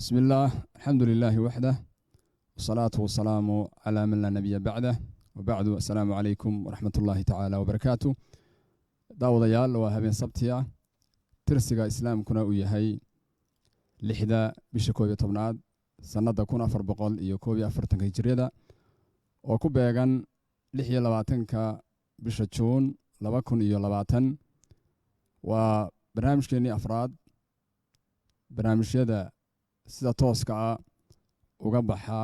بسم الله الحمد لله وحده والصلاة والسلام على من لا نبي بعده وبعد السلام عليكم ورحمة الله تعالى وبركاته داود يال وهبين سبتيا ترسيغا إسلام كنا ويهي لحدا بشكوية طبناد سنة كنا فربقال يكوبي أفرتنك هجريدا وكوبيغان لحيا لباتنك بشتشون لباكون لباتن وبرنامج كيني أفراد برنامج يدا sida tooska ah uga baxa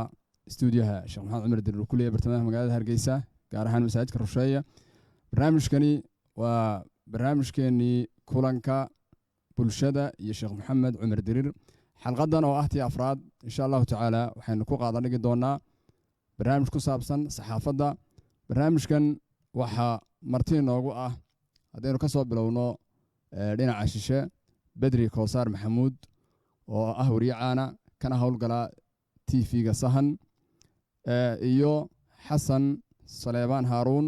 stuudiyaha Sheekh Maxamed Cumar Dirir kulliye bartamaha magaalada Hargeysa gaar ahaan masaajidka Rusheeye barnaamijkani waa barnaamijkeeni kulanka bulshada iyo Sheekh Maxamed Cumar Dirir xalqadan oo ah tii afraad insha Allah taala waxaynu ku qaadan dhigi doonaa barnaamij ku saabsan saxaafadda barnaamijkan waxa marti noogu ah hadaynu ka soo bilowno dhinaca shishe Badri Kowsar Maxamuud oo ah wariyaana kana howlgala TV-ga Sahan iyo Xasan Saleebaan Haruun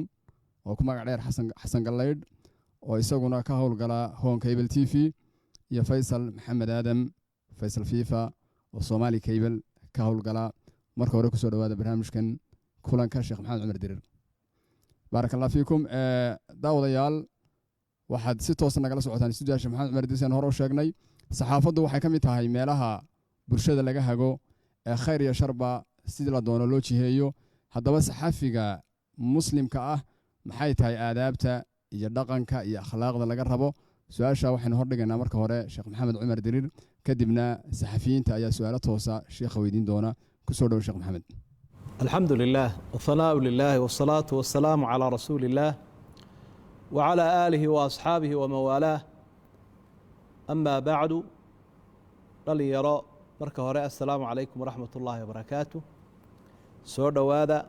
oo ku magac dheer Xasan Galeyd oo isaguna ka howlgala Home Cable TV iyo Faysal Maxamed Aadam Faysal FIFA oo Somali Cable ka howlgala marka hore ku soo dhawaada barnaamijkan kulanka Sheekh Maxamed Cumar Dirir barakallahu fiikum daawadayaal waxaad si toos ah nagala socotaan stuudiyaha Sheekh Maxamed Cumar Dirir hore u sheegnay saxaafaddu waxay ka mid tahay meelaha bulshada laga hago ee khayr iyo sharba sidii la doono loo jiheeyo haddaba saxaafiga muslimka ah maxay tahay aadaabta iyo dhaqanka iyo akhlaaqda laga rabo su'aasha waxaynu hordhigaynaa marka hore Sheekh Maxamed Cumar Dirir kadibna saxafiyiinta ayaa su'aalo toosa sheekha weydiin doona ku soo dhaw Sheekh Maxamed alxamdulilah wathanaa'u lillahi wassalaatu wassalaamu calaa rasuulillaah وعلى آله وأصحابه وموالاه أما بعد قال يرى مركه هراء السلام عليكم ورحمة الله وبركاته سور دوادا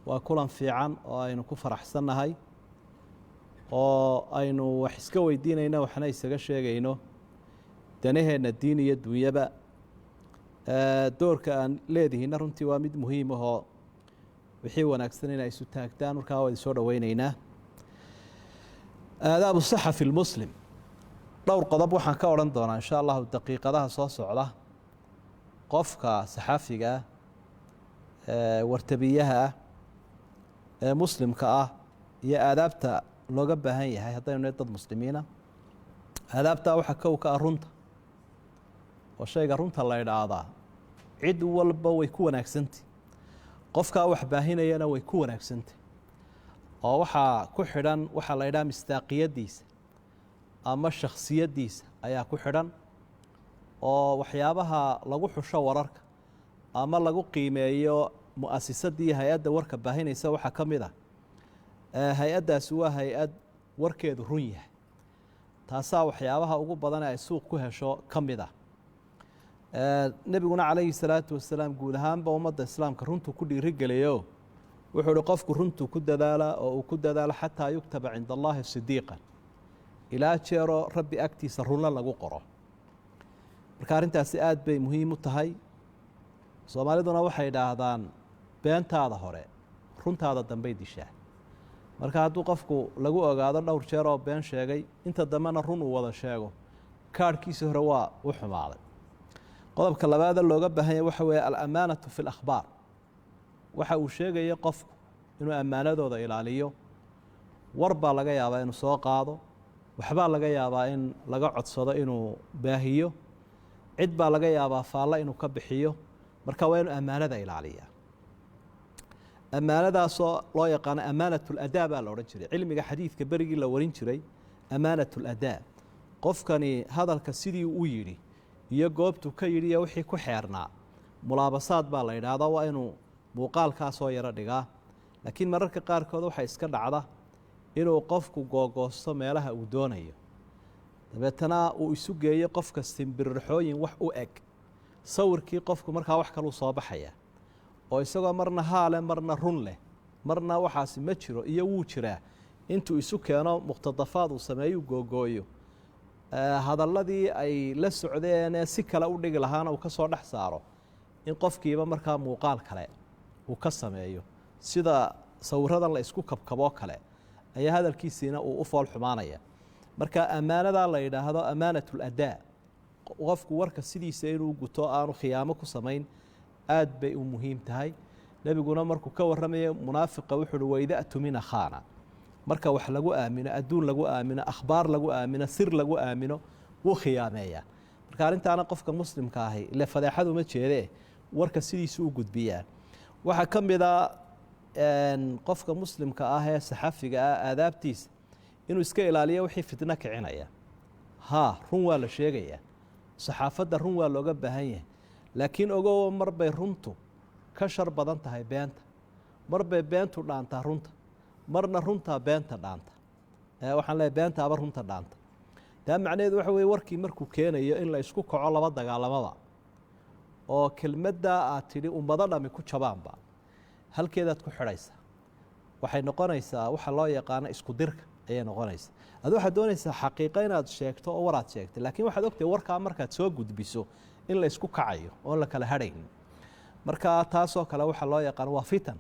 وكلا في عن وأين كفر أحسن هاي وأين وحسكوا الدين إنه وحنا يسجش يجينه تنهي أن الدين يد ويبا دور كان لذي هنا رنتي وامد مهم وهو وحيوان أكثرين يسوتها كتان وكاوي سور وينينا آداب الصحة في المسلم dhowr qodob waxaan ka oran doonaa insha Allah daqiiqadaha soo socda qofka saxaafiga wartabiyaha muslimka ah iyo aadaabta looga baahan yahay haddaynu dad muslimiina aadaabta waxa ka runta oo shayga runta la yiraahdaa cid walba way ku wanaagsantii qofka wax baahinayana way ku wanaagsantii oo waxa ku xidhan waxa la yiraahdaa mistaaqiyadiisa ama shakhsiyadiisa ayaa ku xidhan oo waxyaabaha lagu xusho wararka ama lagu qiimeeyo mu'asasadii hay'adda warka baahinaysa waxa kamid ah hay'addaas waa hay'ad warkeedu run yahay taasa waxyaabaha ugu badan ay suuq ku hesho kamid ah nabiguna calayhi salaatu wasalaam guud ahaanba ummadda islaamka runtu ku dhiirigeliyo wuxuu qofku runtu ku dadaala oo uu ku dadaalo xataa yuktaba cinda allahi sidiiqan ilaa jeero rabbi agtiisa runla lagu qoro marka arintaasi aad bay muhiim u tahay Soomaaliduna waxay dhaahdaan beentaada hore runtaada dambe dishaa marka hadduu qofku lagu ogaado dhowr jeer oo been sheegay inta dambana run uu wada sheego kaarkiisa hore waa u xumaaday qodobka labaad looga baahan yahay waxa weeye al-amaanatu fil akhbaar waxa uu sheegay qofku inuu amaanadooda ilaaliyo warba laga yaabaa inuu soo qaado waxba laga yaabaa in laga codsado inuu baahiyo cid baa laga yaabaa faalla inuu ka bixiyo marka waa inuu amaanada ilaaliyaa amaanadaas oo loo yaqaan amaanatul adaa baa la oran jiray cilmiga xadiidka berigii la warin jiray amaanatul adaa qofkani hadalka sidii uu yiri iyo goobtu ka yiri iyo wixii ku xeernaa mulaabasaad baa la yiraahdaa waa inuu muuqaalkaas oo yara dhigaa laakiin mararka qaarkood waxa iska dhacda inuu qofku googoosto meelaha uu doonayo dabeetana uu isu geeyo qofka simbirxooyin wax u eg sawirkii qofku markaa wax kale soo baxaya oo isagoo marna haale marna run leh marna waxaas ma jiro iyo wuu jiraa intuu isu keeno muqtadafaad uu sameeyo googooyo hadalladii ay la socdeen si kale u dhigi lahaana uu ka soo dhex saaro in qofkiiba markaa muuqaal kale uu ka sameeyo sida sawiradan la isku kabkabo kale ayaa hadalkiisina uu u fool xumaanaya marka amaanada la yiraahdo amaanatul adaa qofku warka sidiisa inuu guto aanu khiyaamo ku samayn aad bay u muhiim tahay. nebiguna markuu ka warramaya munaafiqa wuxuu uhi wayda tumina khaana, marka wax lagu aamino, adduun lagu aamino, akhbaar lagu aamino, sir lagu aamino, wuu khiyaameeyaa. marka arrintaana qofka muslimka ahi ile fadeexadu ma jeedee warka sidiisa u gudbiyaa. waxaa ka mid a qofka muslimka ah ee saxafiga ah aadaabtiisa inuu iska ilaaliyo wixii fitno kicinaya. run waa la sheegayaa, saxaafadda run waa looga baahan yahay, laakiin ogow mar bay runtu ka shar badan tahay beenta, mar bay beentu dhaantaa runta, marna runtaa beenta dhaanta. waxaan leeyahay beentaaba runta dhaanta. taa macnaheedu waxa weeye warkii markuu keenayo in la isku kaco laba dagaalamaba oo kelmaddaa aad tidhi ummado dhammi ku jabaanba halkeedaad ku xidhaysa. waxay noqonaysaa waxa loo yaqaano isku dirka ayay noqonaysaa. adu waxaad doonaysaa xaqiiqo inaad sheegto oo waraad sheegtay, laakiin waxaad ogtahay warkaa markaad soo gudbiso in la isku kacayo oon la kala hadhaynin. marka taasoo kale waxa loo yaqaano waa fitan.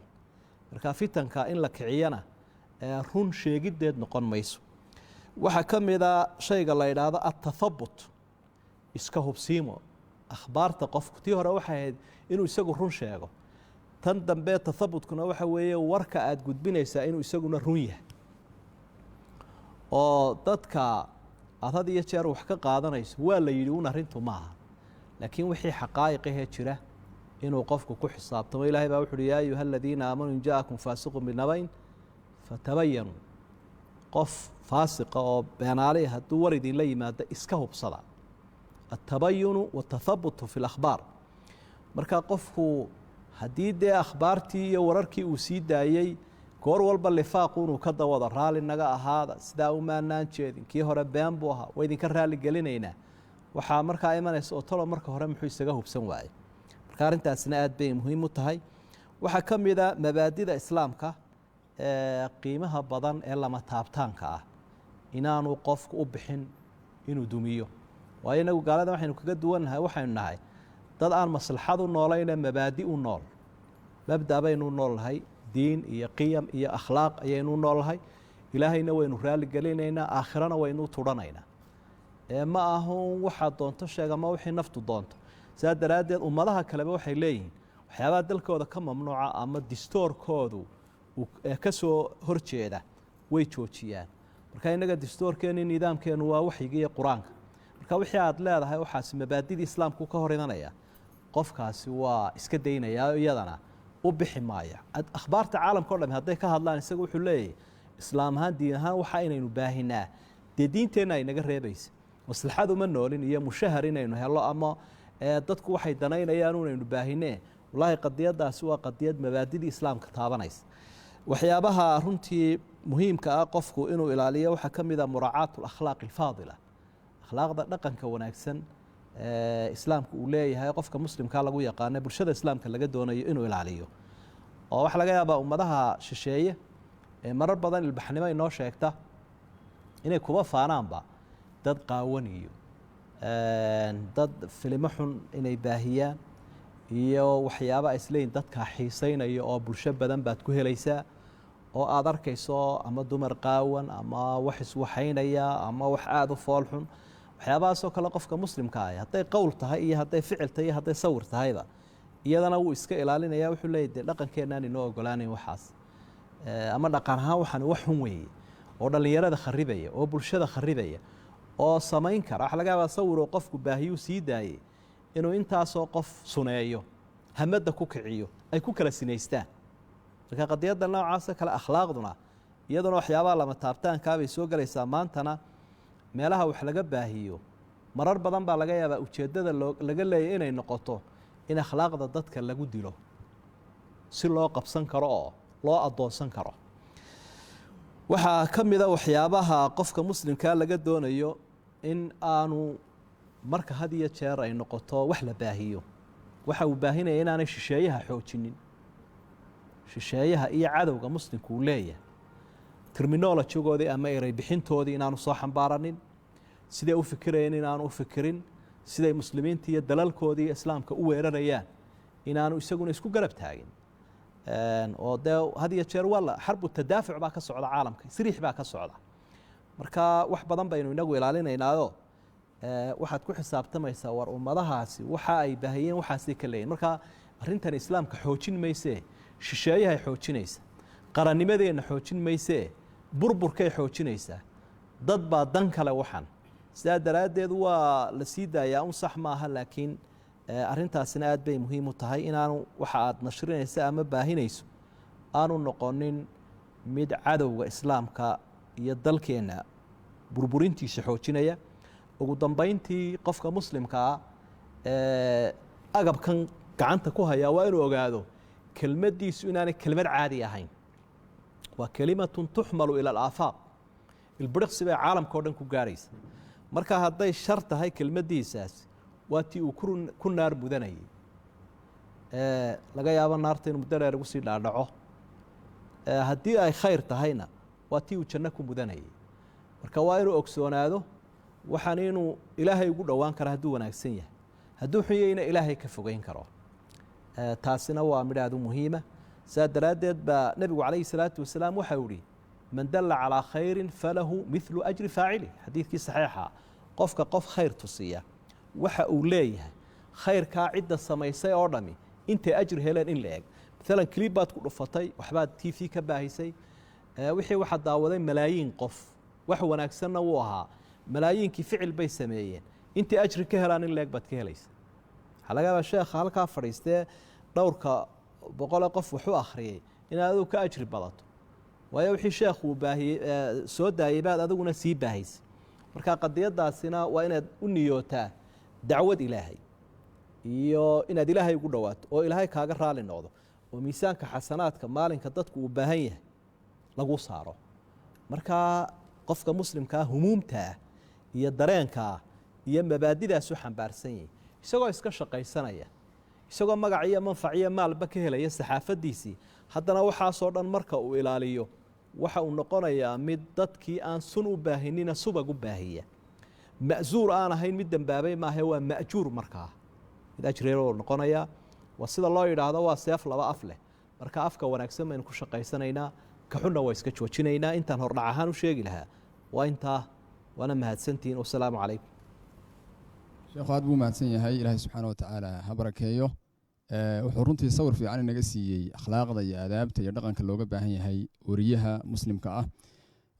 marka fitanka in la kiciyana run sheegiddeed noqon mayso. waxaa ka mid a shayga la yidhaahdo atathabut, iska hubsiimo akhbaarta qofku. tii hore waxay ahayd inuu isagu run sheego, tan dambe tathabutkuna waxa weeye warka aad gudbinaysaa inuu isaguna run yahay. oo dadka aad had iyo jeer wax ka qaadanayso waa la yidhi un arrintu maaha, laakiin wixii xaqaa'iqahee jira inuu qofku ku xisaabtamo. ilaahay baa wuxu uhi yaa ayuha aladiina aamanuu in ja'akum faasiqun binabayn fatabayanuu. qof faasiqa oo beenaaley hadduu war idinla yimaado iska hubsada. atabayunu watathabutu fi lakhbaar. marka qofku haddii dee akhbaartii iyo wararkii uu sii daayey goor walba lifaaqu inuu ka dawado raalli naga ahaada, sidaa umaanaan jeedin, kii hore been buu ahaa, waa idinka raalli gelinaynaa, waxaa markaa imanaysa oo talo marka hore muxuu isaga hubsan waaye. marka arrintaasina aad bay muhiim u tahay. waxaa ka mid a mabaadida islaamka qiimaha badan ee lama taabtaanka ah inaanu qofku u bixin inuu dumiyo. waayo inagu gaalada waxaynu kaga duwannahay, waxaynu nahay dad aan maslaxad u noolayne mabaadi u nool. mabda baynu noolnahay, diin iyo qiyam iyo akhlaaq ayaynu noolnahay. ilaahayna waynu raalli gelinaynaa, aakhirana waynu tudhanaynaa. ma ahun waxaad doonto sheeg ama wixii naftu doonto. sidaa daraaddeed ummadaha kaleba waxay leeyihiin waxyaabaha dalkooda ka mamnuuca ama distoorkoodu ka soo horjeeda way joojiyaan. marka innaga distoorkeenni nidaamkeennu waa waxyigii iyo qur-aanka. marka wixii aad leedahay waxaasi mabaadidii islaamku ka hor imanaya, qofkaasi waa iska daynayaa iyadana u bixi maaya. akhbaarta caalamka o dhami hadday ka hadlaan isaga wuxuu leeyahay islaam ahaan diin ahaan waxa inaynu baahinaa dee diinteenna ay naga reebaysa. maslaxadu ma noolin iyo mushahar inaynu helo ama dadku waxay danaynayaan inaynu baahinee. wallaahi qadiyaddaasi waa qadiyad mabaadidii islaamka taabanaysa. waxyaabaha runtii muhiimka ah qofku inuu ilaaliyo waxaa ka mid a muraacaatu alakhlaaq alfaadila. akhlaaqda dhaqanka wanaagsan islaamku uu leeyahay qofka muslimkaa lagu yaqaano bulshada islaamka laga doonayo inuu ilaaliyo. oo waxaa laga yaabaa ummadaha shisheeye marar badan ilbaxnimo inoo sheegta inay kuba faanaanba dad qaawan iyo dad filimo xun inay baahiyaan iyo waxyaaba ay isleeyihin dadkaa xiisaynayo oo bulsho badan baad ku helaysaa oo aad arkayso ama dumar qaawan ama wax iswaxaynaya ama wax aada u fool xun. waxyaabahaasoo kale qofka muslimka ah hadday qowl tahay iyo hadday ficil tahay iyo hadday sawir tahayba iyadana wuu iska ilaalinaya. wuxuu leeyahy dee dhaqankeenaan inoo ogolaanayn waxaas, ama dhaqan ahaan waxaan wax xun weeye oo dhallinyarada kharibaya oo bulshada kharibaya oo samayn kara. waxa laga yaabaa sawir oo qofku baahiyuu sii daayey inuu intaasoo qof suneeyo, hamadda ku kiciyo, ay ku kala sinaystaan. marka qadiyadda noocaasa kale akhlaaqduna iyaduna waxyaabaha lama taabtaankaabay soo gelaysaa. maantana meelaha wax laga baahiyo marar badan baa laga yaabaa ujeeddada laga leeyahy inay noqoto in akhlaaqda dadka lagu dilo si loo qabsan karo oo loo addoonsan karo. waxaa ka mid a waxyaabaha qofka muslimkaa laga doonayo in aanu marka had iyo jeer ay noqoto wax la baahiyo, waxa uu baahinaya inaanay shisheeyaha xoojinin. shisheeyaha iyo cadowga muslimku uu leeyahay terminolojigoodii ama erey bixintoodii inaanu soo xambaaranin, siday u fikirayeen inaanu u fikirin, siday muslimiinta iyo dalalkoodii islaamka u weerarayaan inaanu isaguna isku garab taagin. oo dee had iyo jeer waa xarbu tadaafuc baa ka socda caalamka, siriix baa ka socda. marka wax badan baynu inagu ilaalinaynaayoo waxaad ku xisaabtamaysaa war ummadahaasi waxa ay baahiyeen waxaasay ka leeyihin marka arrintan islaamka xoojin maysee shisheeyahay xoojinaysa qarannimadeenna xoojin maysee burburkay xoojinaysaa dad baa dan kale waxan sidaa daraaddeed waa la sii daayaa un sax maaha laakiin arrintaasina aad bay muhiim u tahay inaanu waxa aad nashrinaysa ama baahinayso aanu noqonin mid cadowga islaamka iyo dalkeenna burburintiisa xoojinaya ugu dambayntii qofka muslimka ah agabkan gacanta ku hayaa waa inuu ogaado kelmaddiisu inaanay kelmad caadi ahayn waa kelimatun tuxmalu ila alaafaaq ilbiriqsi bay caalamka o dhan ku gaaraysa marka hadday shar tahay kelmaddiisaasi waa tii uu ku naar mudanayay laga yaabo naarta inuu muddo dheer ugu sii dhaadhaco haddii ay khayr tahayna waa tii uu janno ku mudanayay marka waa inuu ogsoonaado waxaan inuu ilaahay ugu dhowaan karo hadduu wanaagsan yahay hadduu xun yahayna ilaahay ka fogeyn karo taasina waa midh aad u muhiima saa daraaddeed baa nebigu calayhi salaatu wasalaam waxau ihi man dalla calaa khayrin falahu midlu ajri faacili xadiidkii saxiixa qofka qof khayr tusiya waxa uu leeyahay khayrkaa cidda samaysay oo dhami intay ajri heleen in la eg maalan clib baad ku dhufatay waxbaad t v ka baahisay wixii waxaa daawaday malaayiin qof wax wanaagsanna wuu ahaa malaayiinkii ficil bay sameeyeen intay ajri ka helaan in la eg baad ka helaysa waxaa laga yaabaa sheekha halkaa fadhiistee dhowrka boqole qof wuxuu akhriyey inaad adigu ka ajri badato waayo wixii sheekhu uu baahiyey soo daayey baad adiguna sii baahaysay marka qadiyadaasina waa inaad u niyootaa dacwad ilaahay iyo inaad ilaahay ugu dhowaato oo ilaahay kaaga raali noqdo oo miisaanka xasanaadka maalinka dadku uu baahan yahay lagu saaro marka qofka muslimkaa humuumtaa iyo dareenkaa iyo mabaadidaas u xambaarsan yahay isagoo iska shaqaysanaya isagoo magac iyo manfac iyo maalba ka helaya saxaafadiisii haddana waxaasoo dhan marka uu ilaaliyo waxa uu noqonayaa mid dadkii aan sun u baahinina subag u baahiya ma'suur aan ahayn mid dembaabay maahe waa ma'juur markaa mid ajreeroo noqonayaa waa sida loo yidhaahdo waa seef laba af leh marka afka wanaagsan baynu ku shaqaysanaynaa ka xunna waa iska joojinaynaa intaan hordhac ahaan u sheegi lahaa waa intaa waana mahadsantihiin wasalaamu calaykum sheekhu aad buu mahadsan yahay ilaahay subxaana watacaala ha barakeeyo wuxuu runtii sawir fiican inaga siiyey akhlaaqda iyo aadaabta iyo dhaqanka looga baahan yahay wariyaha muslimka ah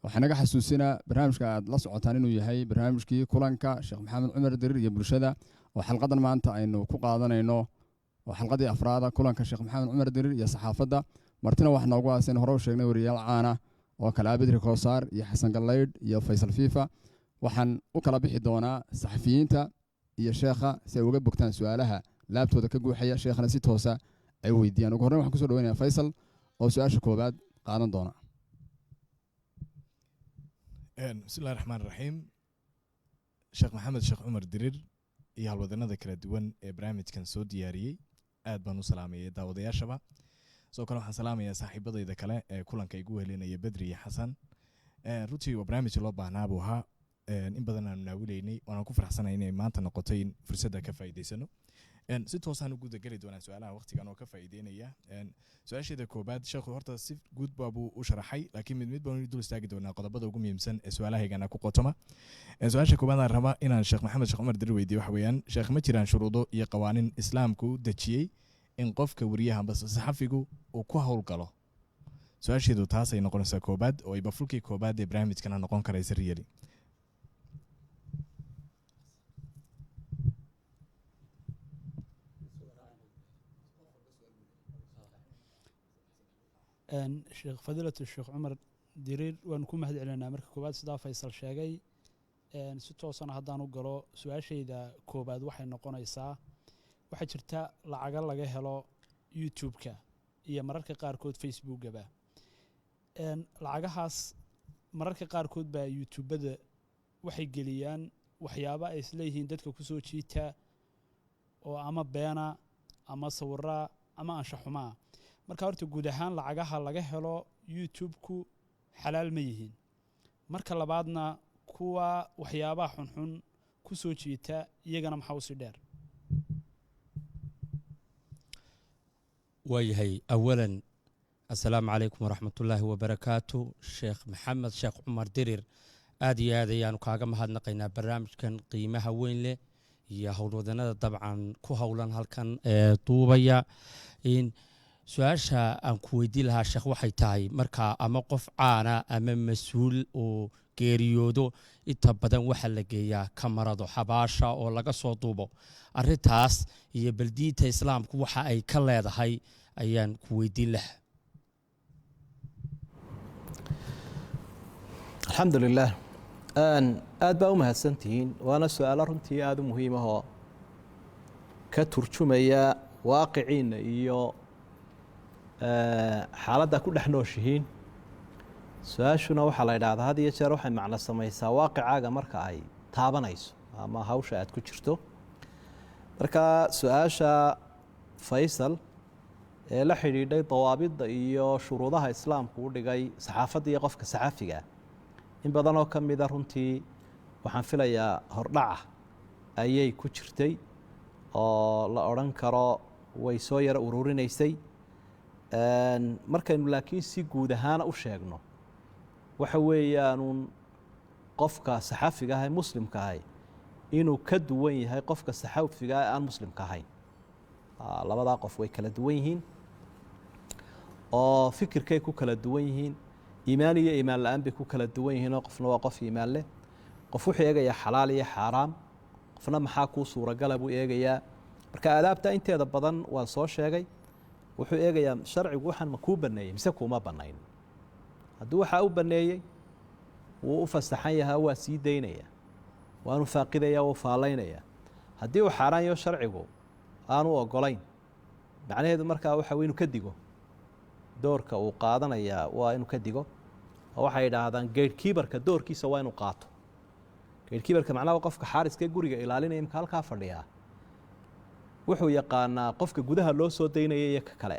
waxaa naga xasuusinaa barnaamijka aad la socotaan inuu yahay barnaamijkii kulanka sheekh maxamed cumar dirir iyo bulshada oo xalqadan maanta aynu ku qaadanayno oo xalqadii afraada kulanka sheekh maxamed cumar dirir iyo saxaafadda martina wax noogu aasen hore u sheegnay wariyaal caana oo kale abedri koosaar iyo xasan gallaydh iyo faysal fiifa waxaan u kala bixi doonaa saxafiyiinta iyo sheekha si ay uga bogtaan su-aalaha laabtooda ka guuxaya sheekhana si toosa ay weydiiyaan ugu horreyn waxaan kusoo dhaweynaya faysal oo su-aasha koobaad qaadan doona bismillahi raxmaan raxiim sheekh maxamed sheekh cumar dirir iyo halwadanada kala duwan ee barnaamijkan soo diyaariyey aad baan u salaamayay daawadayaashaba sidoo kale waxaan salaamayaa saaxiibadayda kale ee kulanka igu helinaya bedri iyo xasan runtii waa barnaamij loo baahnaa buu ahaa in badan aanu naawilaynay waanaan ku faraxsanay inay maanta noqotay in fursadda ka faa'iidaysano si toosaan u guda geli doonaa su-aalaha waqtigan oo ka faa'iideynaya su-aasheeda koobaad sheekhu horta si guud baabuu u sharaxay laakiin mid baan dul istaagi doonaa qodobada ugu muhiimsan ee su-aalahaygana ku qotoma su-aasha koobaad aan rabaa inaan sheekh maxamed sheekh cumar dirir weydiiyo waxa weeyaan sheekh ma jiraan shuruudo iyo qawaanin islaamku u dejiyey in qofka wariyaha amba saxafigu uu ku howlgalo su-aasheedu taasay noqonaysaa koobaad oo ayba fulkii koobaad ee barnaamijkana noqon karaysa riyali sheekh fadiilatu sheekh cumar diriir waanu ku mahad celinaa marka koowaad sidaa faysal sheegay si toosana haddaan u galo su-aashayda koobaad waxay noqonaysaa waxaa jirta lacaga laga helo youtube-ka iyo mararka qaarkood facebookaba lacagahaas mararka qaarkood baa youtubada waxay geliyaan waxyaaba ay isleeyihiin dadka kusoo jiita oo ama beena ama sawiraa ama anshaxumaa marka horta guud ahaan lacagaha laga helo youtube-ku xalaal ma yihiin marka labaadna kuwa waxyaabaha xunxun ku soo jiita iyagana maxaa usii dheer waayahay awalan assalaamu calaykum waraxmatullaahi wabarakaatu sheekh maxamed sheekh cumar dirir aad iyo aad ayaanu kaaga mahadnaqaynaa barnaamijkan qiimaha weyn leh iyo howlwadanada dabcan ku howlan halkan ee duubaya. su-aasha aan ku weydiin lahaa sheekh waxay tahay markaa ama qof caana ama mas-uul oo geeriyoodo inta badan waxaa la geeyaa kamarado xabaasha oo laga soo duubo. arintaas iyo baldiinta islaamku waxa ay ka leedahay ayaan ku weydiin lahaa. الحمد لله aad baa u mahadsantihiin waana su-aalo runtii aada u muhiim ahoo ka turjumaya waaqiciina iyo xaaladda ku dhex nooshihiin. su-aashuna waxaa la idhaahdaa had iyo jeer waxay macno samaysaa waaqicaaga marka ay taabanayso ama hawsha aad ku jirto. marka su-aasha faysal ee la xidhiidhay dawaabidda iyo shuruudaha islaamku u dhigay saxaafadda iyo qofka saxaafiga in badan oo ka mida runtii waxaan filayaa hordhaca ayay ku jirtay oo la odhan karo way soo yaro ururinaysay. markaynu laakiin si guud ahaana u sheegno waxa weeyaanuun qofka saxaafiga ah ee muslimka ahay inuu ka duwan yahay qofka saxaafiga ah ee aan muslimka ahayn. labadaa qof way kala duwan yihiin oo fikirkay ku kala duwan yihiin, iimaan iyo iimaan la-aan bay ku kala duwan yihiinoo qofna waa qof iimaan leh, qof wuxuu eegayaa xalaal iyo xaaraam, qofna maxaa kuu suuragala buu eegayaa. marka aadaabta inteeda badan waan soo sheegay. wuxuu eegayaa sharcigu waxaan ma kuu baneeyey mise kuuma banayn. hadduu waxaa u baneeyey wuu u fasaxan yahaa waa sii daynaya, waanu faaqidaya wuu faalaynaya. haddii uu xaaraanyo sharcigu aanu ogolayn macnaheedu markaa waxa inuu ka digo. doorka uu qaadanayaa waa inuu ka digo oo waxay yidhaahdaan gatekeeperka doorkiisa waa inuu qaato. gatekeeperka macnaha qofka xaariska guriga ilaalinaya imka halkaa fadhiyaa wuxuu yaqaanaa qofka gudaha loo soo daynaya iyo ka kale.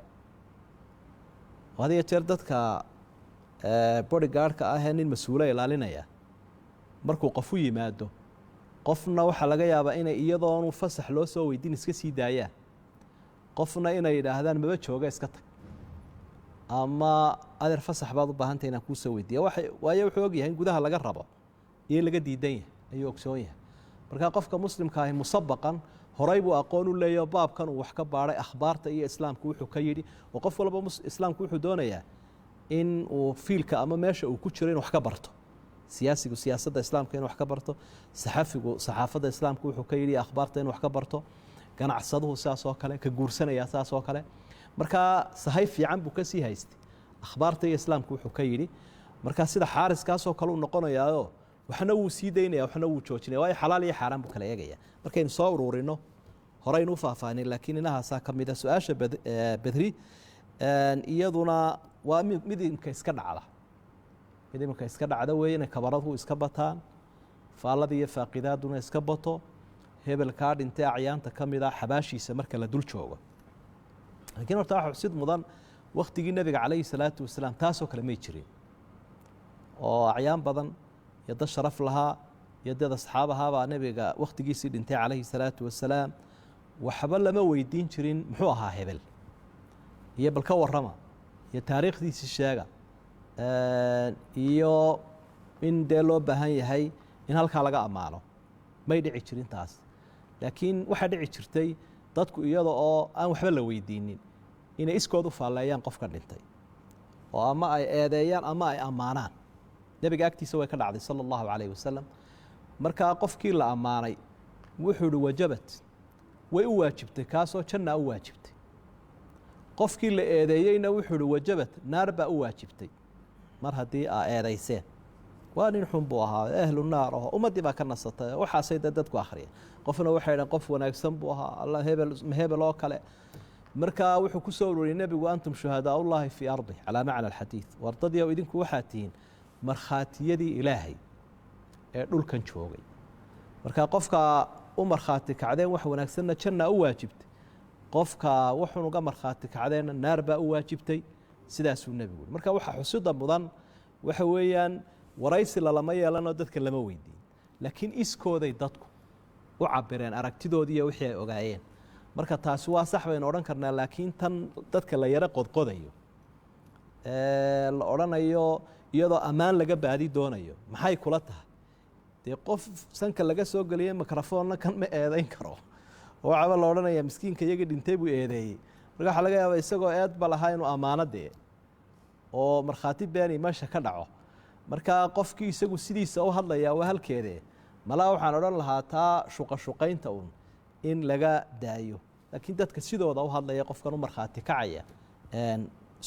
had iyo jeer dadka bodyguardka ah ee nin mas-uula ilaalinaya markuu qof u yimaado qofna waxaa laga yaabaa inay iyadoonu fasax loo soo weydiin iska sii daayaan, qofna inay yidhaahdaan maba jooga iska tag ama adeer fasax baad u baahantay inaan kuu soo weydiiya. waayo wuxuu ogyahay in gudaha laga rabo iyo laga diidan yahay ayuu ogsoon yahay. marka qofka muslimka ahi musabaqan horay buu aqoon u leeyaho baabkan uu wax ka baadhay akhbaarta iyo islaamku wuxuu ka yidhi. oo qof walba islaamku wuxuu doonayaa in uu fiilka ama meesha uu ku jiro in wax ka barto. siyaasigu siyaasadda islaamka in wax ka barto, saxafigu saxaafadda islaamku wuxuu ka yidhi akhbaarta in wax ka barto, ganacsaduhu sidaas oo kale, ka guursanaya sidaas oo kale. marka sahay fiican buu kasii haystay akhbaarta iyo islaamku wuxuu ka yidhi. marka sida xaariskaasoo kale uu noqonayaao waxna wuu sii daynaya waxna wuu joojinaya, waayo xalaal iyo xaaraan buu kala eegaya. markaynu soo ururino horeynu u faahfaahin laakiin inahaasaa ka mid a. su-aasha bedri iyaduna waa mid imka iska dhacda, mid imka iska dhacda weeye inay kabaradu iska bataan, faallada iyo faaqidaaduna iska bato, hebelkaa dhintay acyaanta ka mid a xabaashiisa marka la dul joogo. laakiin horta waxa xusid mudan wakhtigii nebiga calayhi salaatu wasalaam taasoo kale may jirin oo acyaan badan iyo dad sharaf lahaa iyo dad asxaab ahaabaa nebiga wakhtigiisii dhintay calayhi salaatu wasalaam waxba lama weydiin jirin muxuu ahaa hebel iyo bal ka warrama iyo taariikhdiisii sheega iyo in dee loo baahan yahay in halkaa laga ammaano. may dhici jirin taas. laakiin waxaa dhici jirtay dadku iyada oo aan waxba la weydiinin inay iskood u faalleeyaan qofka dhintay oo ama ay eedeeyaan ama ay ammaanaan. nebiga agtiisa way ka dhacday sala allahu calayhi wasalam. markaa qofkii la ammaanay wuxuu ihi wajabat, way u waajibtay, kaasoo jannaa u waajibtay. qofkii la eedeeyeyna wuxuu ihi wajabat, naar baa u waajibtay mar haddii aa eedayseen. waa nin xun buu ahaa ahlu naar aho ummaddii baa ka nasatay waxaasay dadku akhriyeen. qofna waxay dhahen qof wanaagsan buu ahaa alla hebel oo kale. markaa wuxuu ku soo ururiyey nebigu antum shuhadaa ullaahi fii ardi calaa macna alxadiid. wardadiioo idinku waxaa tihiin markhaatiyadii ilaahay ee dhulkan joogay. marka qofka u markhaati kacdeen wax wanaagsanna jannaa u waajibtay, qofka wuxuun uga markhaati kacdeenna naar baa u waajibtay. sidaasuu nebigu yiri. marka waxa xusida mudan waxa weeyaan waraysi lalama yeelanoo dadka lama weydiin, laakiin iskooday dadku u cabireen aragtidoodii iyo wixii ay ogaayeen. marka taasi waa sax baynu odhan karnaa. laakiin tan dadka la yaro qodqodayo la odhanayo iyadoo ammaan laga baadi doonayo maxay kula tahay dee qof sanka laga soo geliyay mikrofonna kan ma eedayn karo oo waxaaba la odhanayaa miskiinka iyagii dhintay buu eedeeyey marka waxaa laga yaabaa isagoo eedba lahaa inuu ammaanadee oo markhaati beeni meesha ka dhaco marka qofkii isagu sidiisa u hadlayaa waa halkeedee malaa waxaan odhan lahaa taa shuqashuqaynta un in laga daayo laakiin dadka sidooda u hadlaya qofkan u markhaati kacaya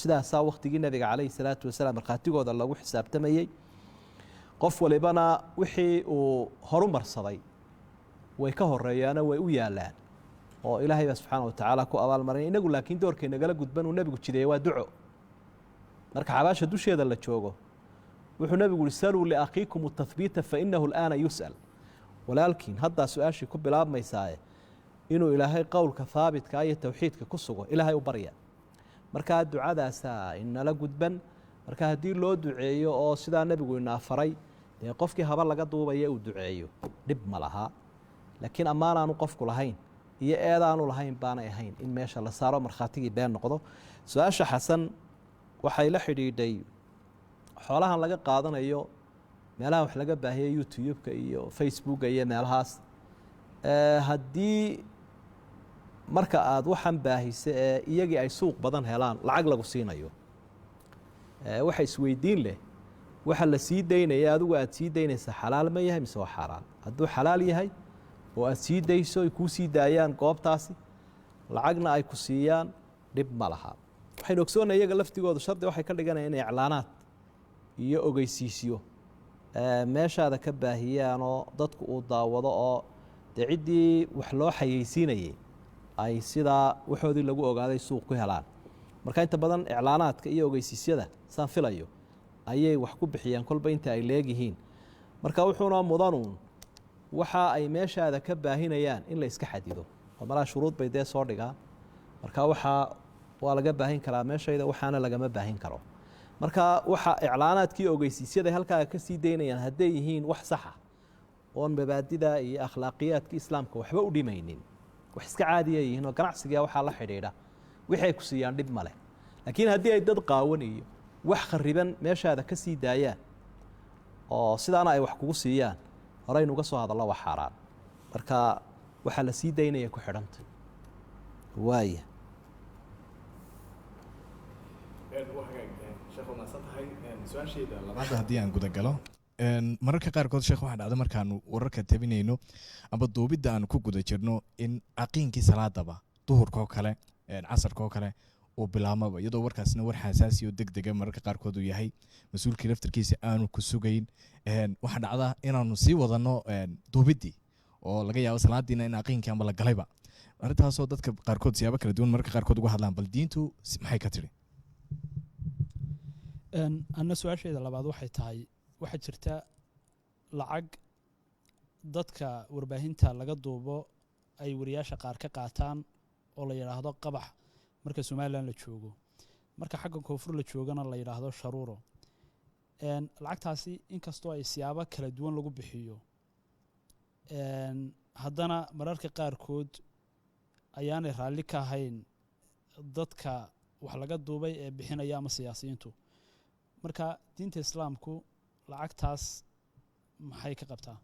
sidaasaa waktigii nabiga calayhi salaatu wasalaam markhaatigooda lagu xisaabtamayey qof walibana wixii uu horu marsaday way ka horeeyaano way u yaalaan oo ilaahay baa subxaana wa tacaala ku abaalmarinay inagu laakiin doorkay nagala gudban uu nebigu jideeye waa duco marka xabaasha dusheeda la joogo wuxuu nebigu uhi saluu liakhiikum tahbiita fainahu alaana yus'al walaalkiin haddaa su-aashii ku bilaabmaysaaye inuu ilaahay qowlka haabitka iyo towxiidka ku sugo ilaahay u barya markaa ducadaasaa inala gudban marka haddii loo duceeyo oo sidaa nebigu inaa faray dee qofkii haba laga duubaya uu duceeyo dhib ma laha laakiin ammaanaanu qofku lahayn iyo eedaanu lahayn baanay ahayn in meesha la saaro markhaatigii been noqdo su-aasha xasan waxay la xidhiidhay xoolahan laga qaadanayo meelaha wax laga baahiyay youtube-ka iyo facebooka iyo meelahaas haddii marka aada waxaan baahisa ee iyagii ay suuq badan helaan lacag lagu siinayo waxa isweydiin leh waxa la sii daynaya adigu aada sii daynaysa xalaal ma yahay mise waa xaaraan hadduu xalaal yahay oo aada sii dayso ay kuu sii daayaan goobtaasi lacagna ay ku siiyaan dhib ma laha waxaynu ogsoonnay iyaga laftigoodu shardi waxay ka dhiganayaan inay iclaanaad iyo ogeysiisyo meeshaada ka baahiyaanoo dadku uu daawado oo dee ciddii wax loo xayeysiinayay ay sidaa waxoodii lagu ogaaday suuq ku helaan marka inta badan iclaanaadka iyo ogeysiisyada saan filayo ayay wax ku bixiyaan kolba inta ay leegyihiin marka wuxuuna mudanuun waxa ay meeshaada ka baahinayaan in la iska xadido oo malaa shuruud bay dee soo dhigaan marka waxaa waa laga baahin karaa meeshayda waxaana lagama baahin karo marka waxa iclaanaadkii ogeysiisyada halkaa ka sii daynayaan hadday yihiin wax saxa oon mabaadida iyo akhlaaqiyaadka islaamka waxba u dhimaynin wax iska caadiya yihiin oo ganacsiga waxaa la xidhiidha wixii ay ku siiyaan dhib male laakiin haddii ay dad qaawan iyo wax khariban meeshaada ka sii daayaan oo sidaana ay wax kugu siiyaan horeynu uga soo hadallo waa xaaraan marka waxaa la sii daynaya ku xidhanta waaya su-aashayda labaad haddii aan gudagalo mararka qaarkood sheekh waxaa dhacda markaanu wararka tabinayno amba duubidda aanu ku guda jirno in caqiinkii salaadaba duhurkaoo kale casarkaoo kale uu bilaamaba iyadoo warkaasna war xasaasi oo deg dega mararka qaarkood uu yahay mas-uulkii laftarkiisa aanu ku sugayn waxaa dhacda inaanu sii wadano duubiddii oo laga yaabo salaadiina in caqiinkii amba la galayba arrintaasoo dadka qaarkood siyaabo kala duwan mararka qaarkood uga hadlaan bal diintu maxay ka tiri anna su-aashayda labaad waxay tahay waxaa jirta lacag dadka warbaahinta laga duubo ay wariyaasha qaar ka qaataan oo la yidhaahdo qabax marka somalilan la joogo marka xagga koonfur la joogana la yidhaahdo sharuuro lacagtaasi inkastoo ay siyaabo kala duwan lagu bixiyo haddana mararka qaarkood ayaanay raalli ka ahayn dadka wax laga duubay ee bixinaya ama siyaasiyiintu marka diinta islaamku lacagtaas maxay ka qabtaa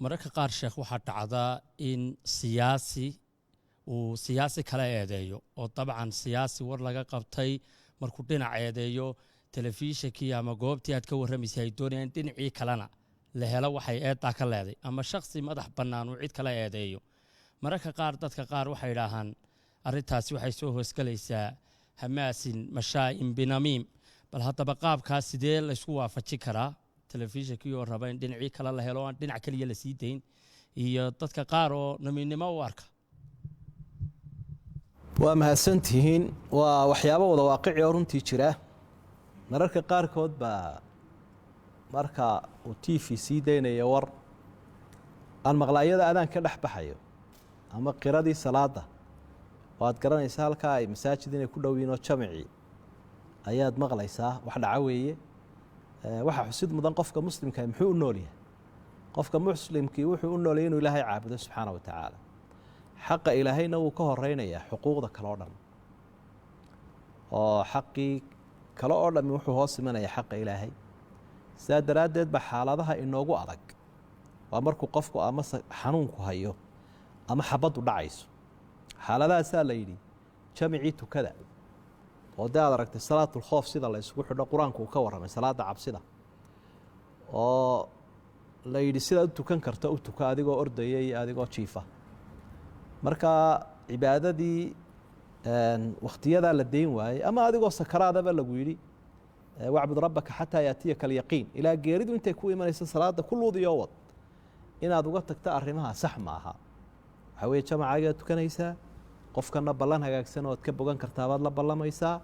mararka qaar sheekh waxaa dhacdaa in siyaasi uu siyaasi kala eedeeyo oo dabcan siyaasi war laga qabtay markuu dhinac eedeeyo telefishinkii ama goobtii aad ka warramaysay ay doonayaan dhinacii kalena la helo waxay eeddaa ka leeday ama shakhsi madax bannaan uu cid kala eedeeyo mararka qaar dadka qaar waxay idhaahaan arrintaasi waxay soo hoosgelaysaa hamaasin mashaa'in binamiim bal haddaba qaabkaas sidee laysku waafajin karaa telefishinkii oo raba in dhinacii kale la helo aan dhinac keliya la sii dayn iyo dadka qaar oo namiimnimo u arka waa mahadsantihiin waa waxyaabo wada waaqici oo runtii jira mararka qaarkood baa marka uu t v sii daynaya war aan maqlaayada adaan ka dhex baxayo ama qiradii salaada oo aad garanaysa halkaa ay masaajid inay ku dhow yihiin oo jamicii ayaad maqlaysaa wax dhaco weeye waxaa xusid mudan qofka muslimka muxuu u nool yahay qofka muslimkii wuxuu u nool yahay inuu ilaahay caabudo subxaana wa tacaala xaqa ilaahayna wuu ka horeynayaa xuquuqda kale oo dhan oo xaqii kale oo dhammi wuxuu hoos imanaya xaqa ilaahay sidaa daraaddeed ba xaaladaha inoogu adag waa markuu qofku ama xanuunku hayo ama xabaddu dhacayso xaaladahaasaa la yidhi jamicii tukada oo dee aad aragtay salaatulkhoof sida la isugu xidho qur-aanku uu ka warramay salaada cabsida oo la yidhi sidaad u tukan karta u tuka adigoo ordaya iyo adigoo jiifa marka cibaadadii wakhtiyadaa la dayn waayey ama adigoo sakaraadaba lagu yidhi wacbud rabbaka xataa yaatiyaka alyaqiin ilaa geeridu intay ku imanayso salaada ku luudiyo wad inaad uga tagto arrimaha sax ma aha waxaa weeye jamacaagaa tukanaysaa qofkana ballan hagaagsan ood ka bogan kartaabaad la ballamaysaa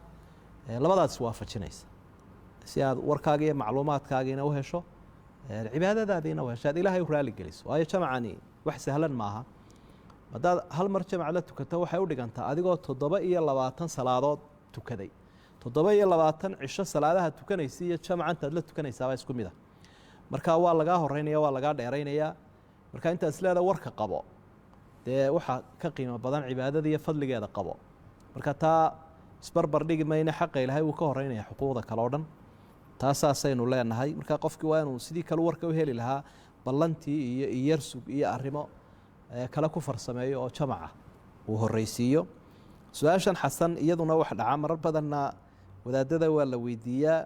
labadaas waafajinaysa si aad warkaaga iyo macluumaadkaagiina u hesho cibaadadaadiina u hesho aad ilaahay u raali geliso waayo jamacani wax sahlan maaha haddaad hal mar jamac la tukato waxay u dhigantaa adigoo 7 salaadood tukaday 7 cisho salaadaha tukanaysa iyo jamacantaad la tukanaysaabaa isku mid ah marka waa lagaa horeynaya waa lagaa dheeraynayaa marka intaas leeda warka qabo dee waxaa ka qiimo badan cibaadada iyo fadligeeda qabo marka taa isbarbar dhigi mayna xaqa ilaahay wuu ka horeynaya xuquuqda kale oo dhan taasaasaynu leenahay marka qofkii waa inuu sidii kale warka u heli lahaa ballantii iyo iyarsug iyo arrimo kale ku farsameeyo oo jamaca uu horreysiiyo su-aashan xasan iyaduna wax dhaca marar badanna wadaadada waa la weydiiyaa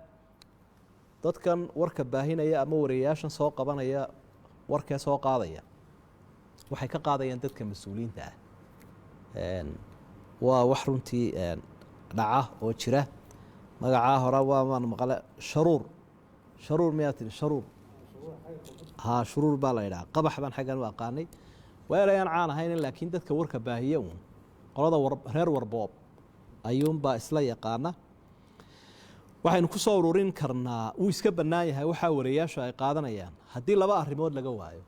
dadkan warka baahinaya ama wareeyaashan soo qabanaya warkee soo qaadaya waxay ka qaadayaan dadka mas-uuliyiinta ah waa wax runtii dhaca oo jira magacaa hore waan maqle sharuur miyaa tihi sharuur haa shuruur baa la yidhaha qabax baan xaggan u aqaanay waa erayaan caan ahaynin laakiin dadka warka baahiye uun qolada reer warboob ayuunbaa isla yaqaana waxaynu ku soo ururin karnaa wuu iska bannaan yahay waxaa wareeyaashu ay qaadanayaan haddii 2 arrimood laga waayo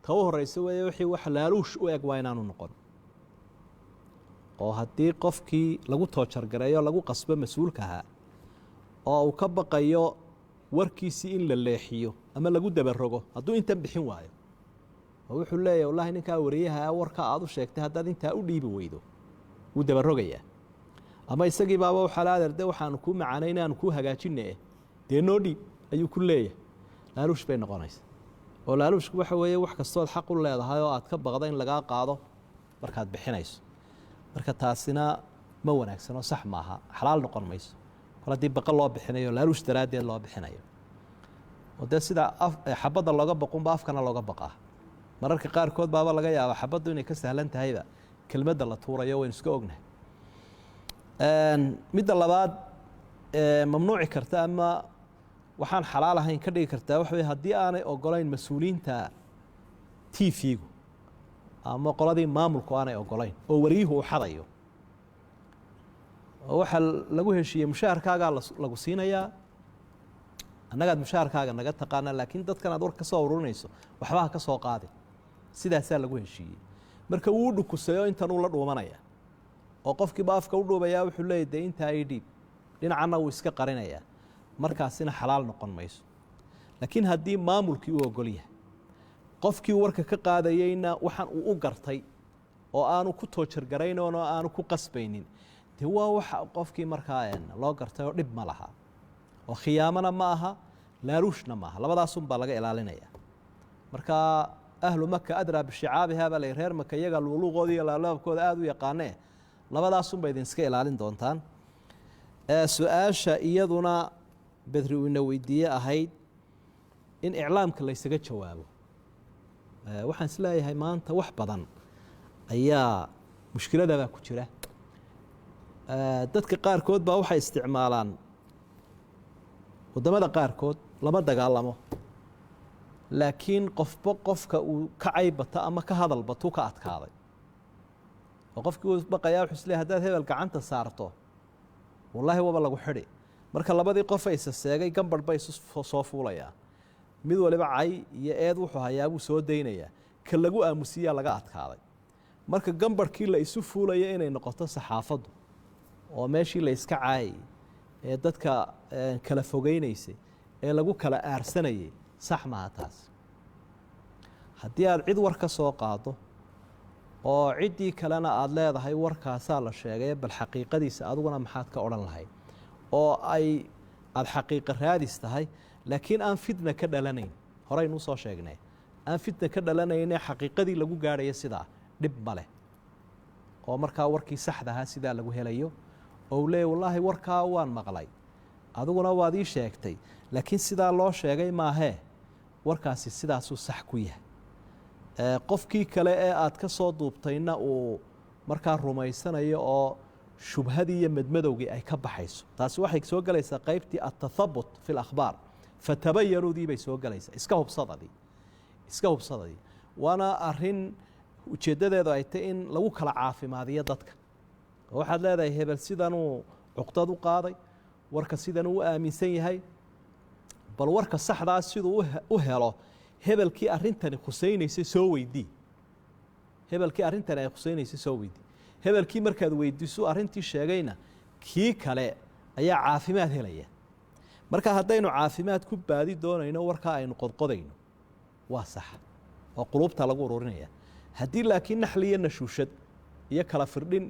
ta u horeysa weeye wixii wax laaluush u eg waa inaanu noqon oo haddii qofkii lagu toojargareeyo lagu qasbo mas-uulka ahaa oo uu ka baqayo warkiisii in la leexiyo ama lagu dabarogo hadduu intan bixin waayo oo wuxuu leeyahay wallahi ninkaa wareeyaha warka aad u sheegtay haddaad intaa u dhiibi weydo wuu dabarogayaa ama isagii baaba waxaa la adeerde waxaanu kuu macaanay inaanu kuu hagaajinay dee noo dhiib ayuu ku leeyahay laaluush bay noqonaysa oo laaluushku waxa weeye wax kastood xaq u leedahay oo aad ka baqda in lagaa qaado markaad bixinayso marka taasina ma wanaagsanoo sax maaha xalaal noqon mayso kol haddii baqa loo bixinayo laaluush daraaddeed loo bixinayo oo dee sida xabadda looga baqunba afkana looga baqaa mararka qaarkood baaba laga yaaba xabaddu inay ka sahlan tahayba kelmadda la tuurayo waynu iska ognahay midda labaad mamnuuci karta ama waxaan xalaal ahayn ka dhigi kartaa waxa weye haddii aanay ogolayn mas-uuliyiinta tv-gu ama qoladii maamulku aanay ogolayn oo wariyuhu uu xadayo oo waxaa lagu heshiiyey mushaharkaagaa lagu siinayaa annagaad mushaharkaaga naga taqaanaa laakiin dadkan aad war ka soo ururinayso waxba ha ka soo qaadin sidaasaa lagu heshiiyey marka wuu dhukusayo intanuu la dhuumanaya oo qofkiiba afka u dhuubayaa wuxuu leeyahy dee intaa i dhiib dhinacanna wuu iska qarinayaa markaasina xalaal noqon mayso laakiin haddii maamulkii u ogol yahay qofkii warka ka qaadayeyna waxaan uu u gartay oo aanu ku toojargarayn oo aanu ku qasbaynin dee waa waxa qofkii markaa loo gartay oo dhib ma laha oo khiyaamana ma aha laaluushna ma aha labadaasunbaa laga ilaalinaya marka ahlu maka adraa bishicaabiha baa la reer maka iyaga luuluqooda iyo laalaabkooda aada u yaqaanee labadaasunba idin iska ilaalin doontaan su-aasha iyaduna bedri uu ina weydiiye ahayd in iclaamka laysaga jawaabo waxaan is leeyahay maanta wax badan ayaa mushkiladabaa ku jira dadka qaarkood baa waxay isticmaalaan waddamada qaarkood lama dagaalamo laakiin qofba qofka uu ka caybbato ama ka hadal batuu ka adkaaday oo qofkii uu baqayaa wuxuu isleeyahay haddaad hebel gacanta saarto wallaahi waba lagu xidhi marka labadii qof ay saseegay gambarh bay isu soo fuulayaa mid waliba cay iyo eed wuxuu hayaa buu soo daynayaa ka lagu aamusiyaa laga adkaaday marka gambarhkii la isu fuulaya inay noqoto saxaafaddu oo meeshii la iska caayay ee dadka kala fogeynaysay ee lagu kala aarsanayay sax maaha taas haddii aad cid war ka soo qaado oo ciddii kalena aada leedahay warkaasaa la sheegay bal xaqiiqadiisa adiguna maxaad ka odhan lahayd oo aada xaqiiqa raadis tahay laakiin aan fitna ka dhalanayn horeynuu soo sheegnay aan fitna ka dhalanayne xaqiiqadii lagu gaadhayo sidaa dhib ma leh oo markaa warkii saxda ahaa sidaa lagu helayo oo uu leeyahy wallaahi warkaa waan maqlay adiguna waad ii sheegtay laakiin sidaa loo sheegay maahee warkaasi sidaasuu sax ku yahay qofkii kale ee aad ka soo duubtayna uu markaa rumaysanayo oo shubhadii iyo madmadowgii ay ka baxayso taasi waxay soo gelaysaa qaybtii atathabut fi اlakhbaar fatabayanuudii bay soo gelaysaa iska hubsadadii waana arin ujeeddadeedu ay tay in lagu kala caafimaadiyo dadka oo waxaad leedahay hebel sidanuu cuqdad u qaaday warka sidanuu u aaminsan yahay bal warka saxdaa siduu u helo hebelkii arrintani khusaynaysay soo weydii hebelkii arrintani ay khusaynaysay soo weydii hebelkii markaad weydiiso arrintii sheegayna kii kale ayaa caafimaad helaya marka haddaynu caafimaad ku baadi doonayno warkaa aynu qodqodayno waa sax oo qulubta lagu ururinaya haddii laakiin naxli iyo nashuushad iyo kala firdhin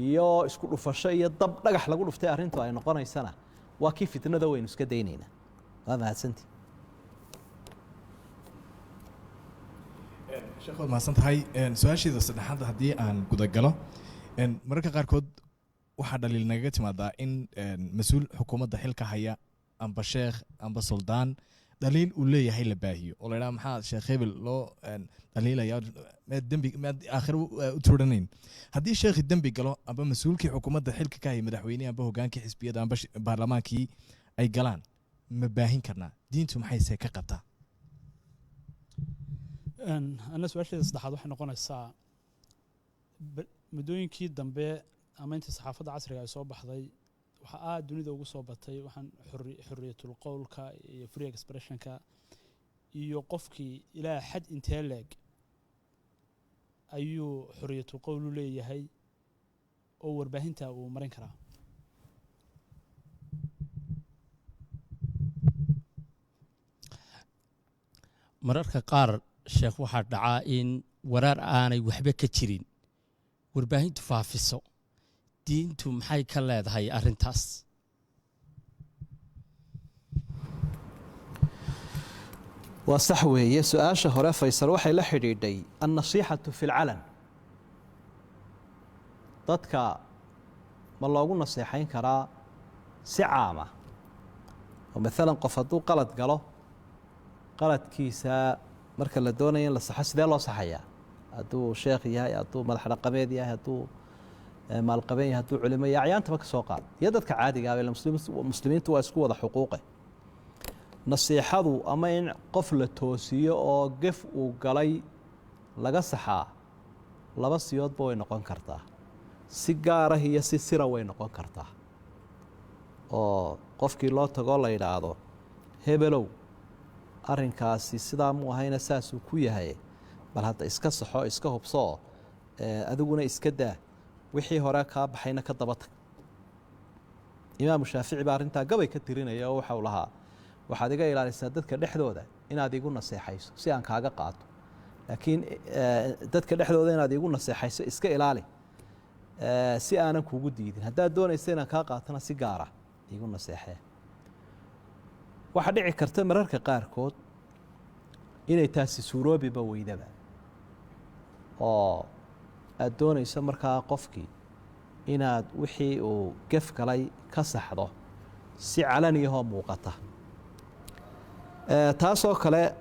iyo isku dhufasho iyo dab dhagax lagu dhuftay arrintu ay noqonaysana waa kii fitnada waynu iska daynaynaa waa mahadsantii sheekh waad mahadsan tahay su-aasheeda saddexaad haddii aan gudagalo mararka qaarkood waxaa dhaliil nagaga timaadaa in mas-uul xukuumadda xilka haya amba sheekh amba suldaan dhaliil uu leeyahay la baahiyo oo la idhaha maxaa sheekh hebel loo dhaliilaya maad aakhiro u tuuranayn haddii sheekhi dembi galo amba mas-uulkii xukuumadda xilka ka haya madaxweynehi amba hogaankii xisbiyada amba baarlamaankii ay galaan ma baahin karnaa diintu maxayse ka qabtaa ana su-aasheeda saddexaad waxay noqonaysaa muddooyinkii dambe ama intii saxaafadda casriga ay soo baxday waxaa aad dunida ugu soo batay waxaan xorriyatul qowlka iyo free expressionka iyo qofkii ilaa xad intee leeg ayuu xorriyatul qowl u leeyahay oo warbaahinta uu marin karaa mararka qaar sheekh waxaa dhacaa in warar aanay waxba ka jirin warbaahintu faafiso diintu maxay ka leedahay arrintaas waa sax weeye su-aasha hore faysal waxay la xidhiidhay annasiixatu fi lcalan dadka ma loogu naseexayn karaa si caama oo maalan qof hadduu qalad galo qaladkiisa marka la doonaya in la saxo sidee loo saxayaa hadduu sheekh yahay hadduu madax dhaqameed yahay hadduu maalqabeen yahay hadduu culimo yahay acyaantaba ka soo qaad iyo dadka caadiga ah muslimiintu waa isku wada xuquuqe nasiixadu ama in qof la toosiyo oo gef uu galay laga saxaa laba siyoodba way noqon kartaa si gaarah iyo si sira way noqon kartaa oo qofkii loo tagoo la yidhaahdo hebelow arrinkaasi sidaa mu ahayna saasuu ku yahay bal hadda iska saxo iska hubsoo adiguna iska daa wixii hore kaa baxayna ka daba tag imaamu shaafici baa arrintaa gabay ka tirinaya oo waxau lahaa waxaad iga ilaalisaa dadka dhexdooda inaad igu naseexayso si aan kaaga qaato laakiin dadka dhexdooda inaad igu naseexayso iska ilaali si aanan kugu diidin haddaad doonaysa inaan kaa qaatona si gaara igu naseexee waxaa dhici karta mararka qaarkood inay taasi suuroobiba weydaba oo aad doonayso markaa qofkii inaad wixii uu gef galay ka saxdo si calaniyahoo muuqata taasoo kale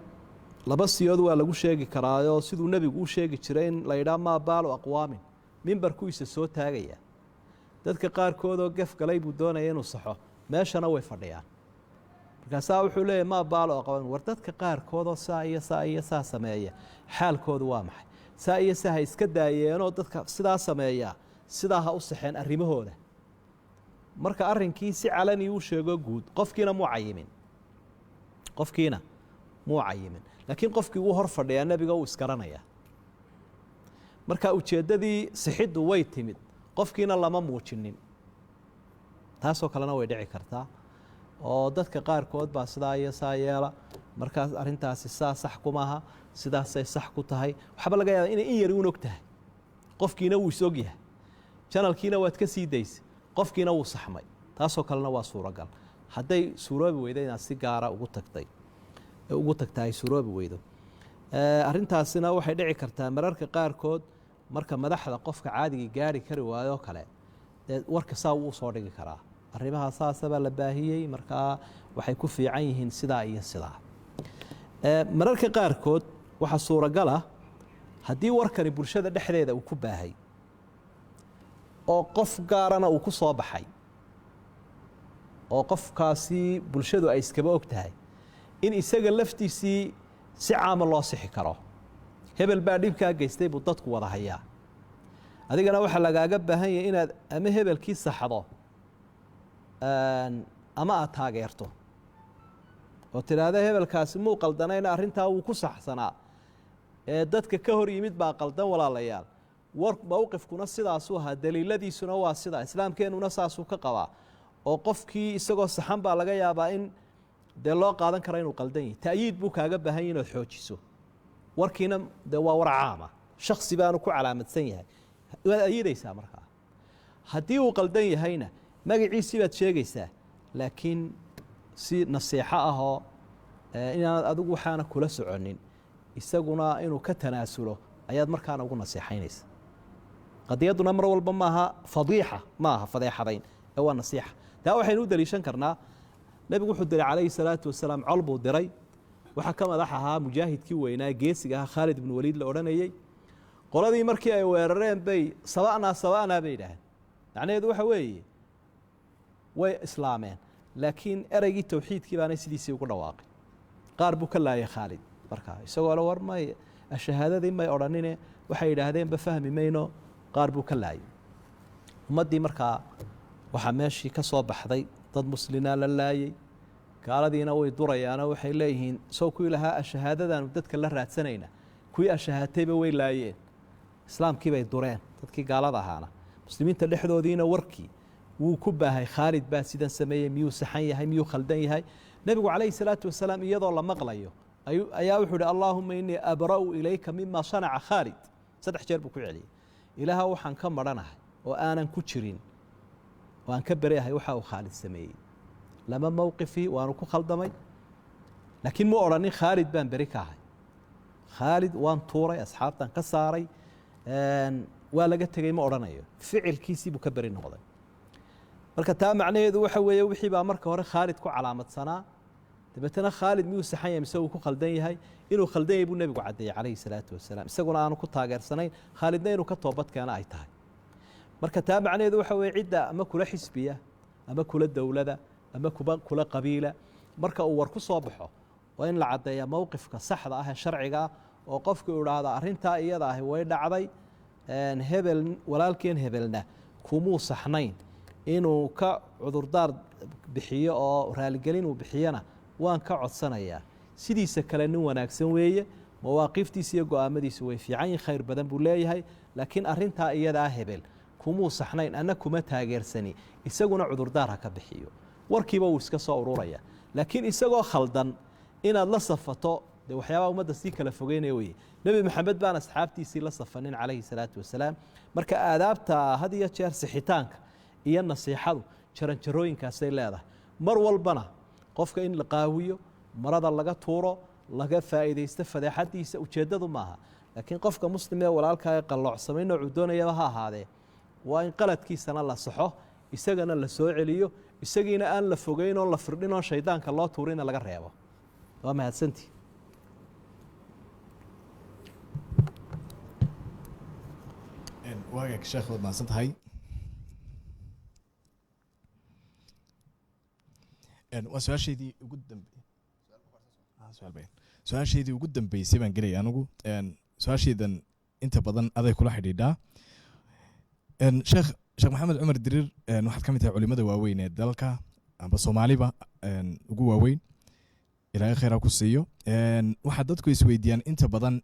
laba siyood waa lagu sheegi karaayoo siduu nebigu u sheegi jiray in la yidhaha maa baalu aqwaamin mimbarkuisa soo taagaya dadka qaarkoodoo gef galay buu doonaya inuu saxo meeshana way fadhiyaan markaasaa wuxuu leeyahy maa baalo aqwaamin war dadka qaarkoodoo saa iyo saa iyo saa sameeya xaalkoodu waa maxay saa iyo saa ha iska daayeenoo dadka sidaa sameeya sidaa ha u saxeen arrimahooda marka arrinkii si calani uu sheego guud qofkiina muu cayimin laakiin qofkii wuu hor fadhiyaa nebiga uu isgaranayaa marka ujeeddadii sixiddu way timid qofkiina lama muujinin taasoo kalena way dhici kartaa oo dadka qaarkood baa sidaa iyo saa yeela markaas arrintaasi saa sax kumaaha sidaasay sax ku tahay waxba laga yaaba inay in yari un og tahay qofkiina wuu isog yahay janalkiina waad ka sii daysay qofkiina wuu saxmay taasoo kalena waa suuragal hadday suuroobi weydo inaad si gaara ugu tagtahay suuroobi weydo arrintaasina waxay dhici kartaa mararka qaarkood marka madaxda qofka caadigii gaari kari waayo kale dee warka saa wuu soo dhigi karaa arrimaha saasabaa la baahiyey markaa waxay ku fiican yihiin sidaa iyo sidaa mararka qaarkood waxaa suuragal ah haddii warkani bulshada dhexdeeda uu ku baahay oo qof gaarana uu ku soo baxay oo qofkaasi bulshadu ay iskaba og tahay in isaga laftiisii si caama loo sixi karo hebel baa dhibkaa geystay buu dadku wada hayaa adigana waxaa lagaaga baahan yahay inaad ama hebelkii saxdo ama aad taageerto oo tidhaahda hebelkaasi muu qaldanayna arrintaa wuu ku saxsanaa ee dadka ka hor yimid baa qaldan walaalayaal war mowqifkuna sidaasuu ahaa daliiladiisuna waa sidaa islaamkeennuna saasuu ka qabaa oo qofkii isagoo saxan baa laga yaabaa in dee loo qaadan kara inuu qaldan yahay ta'yiid buu kaaga baahan yahay inaad xoojiso warkiina dee waa war caama shaksi baanu ku calaamadsan yahay waad ayidaysaa markaa haddii uu qaldan yahayna magaciisii baad sheegaysaa laakiin si nasiixo ahoo inaanad adigu waxaana kula soconin isaguna inuu ka tanaasulo ayaad markaana ugu nasiixaynaysa qadiyadduna mar walba maaha fadiixa maaha fadeexadayn ee waa nasiixa taa waxaynu u daliishan karnaa nebigu wuxuu diray calayhi salaatu wasalaam col buu diray waxaa ka madax ahaa mujaahidkii weynaa geesiga ahaa khaalid ibnu waliid la odhanayey qoladii markii ay weerareen bay saba'naa bay yidhaaheen macnaheedu waxa weeye way islaameen laakiin ereygii tawxiidkii baanay sidiisii ugu dhawaaqay qaar buu ka laayay khaalid markaa isagoo le war may shahaadadii may odhanine waxay yidhaahdeenba fahmi mayno qaar buu ka laayay ummaddii markaa waxaa meeshii ka soo baxday dad muslinaa la laayey gaaladiina way durayaano waxay leeyihiin sow kuwii lahaa ashahaadadaanu dadka la raadsanayna kuwii ashahaatayba way laayeen islaamkii bay dureen dadkii gaalada ahaana muslimiinta dhexdoodiina warkii wuu ku baahay khaalid baa sidan sameeyey miyuu saxan yahay miyuu khaldan yahay nebigu calayhi salaatu wasalaam iyadoo la maqlayo ayaa wuxuu ihi allaahuma innii abra'u ilayka mima sanaca khaalid 3 jeer buu ku celiyey ilaaha waxaan ka marhanahay oo aanan ku jirin oo aan ka beri ahay waxa uu khaalid sameeyey lama mowqifii waanu ku khaldamay laakiin ma odhanin khaalid baan beri ka ahay khaalid waan tuuray asxaabtan ka saaray waa laga tegey ma odhanayo ficilkiisii buu ka beri noqday marka taa macnaheedu waxa weeye wixii baa marka hore khaalid ku calaamadsanaa dabeetana khaalid miyuu saxan yahay mise uu ku khaldan yahay inuu khaldan yahay buu nebigu caddeeyey calayhi salaatu wasalaam isaguna aanu ku taageersanayn khaalidna inuu ka toobadkeena ay tahay marka taa macnaheedu waxa weeye cidda ama kula xisbiya ama kula dowlada ama kula qabiila marka uu war ku soo baxo waa in la caddeeyaa mowqifka saxda ah ee sharciga ah oo qofku idhaahda arrintaa iyada ahi way dhacday hebel walaalkeen hebelna kumuu saxnayn inuu ka cudurdaar bixiyo oo raaligelin uu bixiyana waan ka codsanayaa sidiisa kale nin wanaagsan weeye mawaaqiiftiisa iyo go'aamadiisa way fiican yihin khayr badan buu leeyahay laakiin arrintaa iyadaa hebel kumuu saxnayn anna kuma taageersani isaguna cudurdaar ha ka bixiyo warkiiba wuu iska soo ururaya laakiin isagoo khaldan inaad la safato dee waxyaabaha ummadda sii kala fogeynaya weye nebi maxamed baan asxaabtiisii la safanin calayhi salaatu wasalaam marka aadaabta had iyo jeer sixitaanka iyo nasiixadu jaranjarooyinkaasay leedahay mar walbana qofka in la qaawiyo marada laga tuuro laga faa'iidaysto fadeexadiisa ujeeddadu maaha laakiin qofka muslim ee walaalkaa qalloocsamay noocuu doonayaba ha ahaadee waa in qaladkiisana la saxo isagana la soo celiyo isagiina aan la fogeyn oon la firdhin oon shaydaanka loo tuurina laga reebo waa mahadsantii waagaag sheekh waad mahadsan tahay waa su-aasheedii ugu dambeysay baan gelaya anigu su-aasheedan inta badan aday kula xidhiidhaa sheekh maxamed cumar diriir waxaad ka mid tahay culimada waaweyn ee dalka amba soomaaliba ugu waaweyn ilaahay khayra ku siiyo waxaa dadku isweydiiyaan inta badan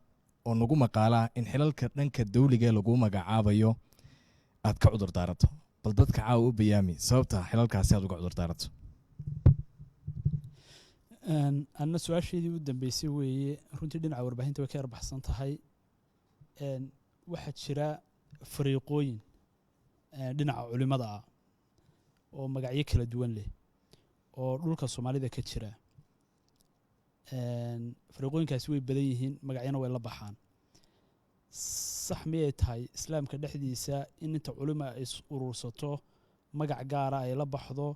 oo nagu maqaalaa in xilalka dhanka dawligae lagu magacaabayo aad ka cudur daarato bal dadka caawa u bayaami sababta xilalkaasi aad uga cudur daarato anna su-aasheedii u dambeysay weeye runtii dhinaca warbaahinta way ka yarbaxsan tahay waxaa jira fariiqooyin dhinaca culimada ah oo magacyo kala duwan leh oo dhulka soomaalida ka jira. fariiqooyinkaasi way badan yihiin, magacyana way la baxaan. sax miyay tahay islaamka dhexdiisa in inta culima ay is urursato magac gaara ay la baxdo?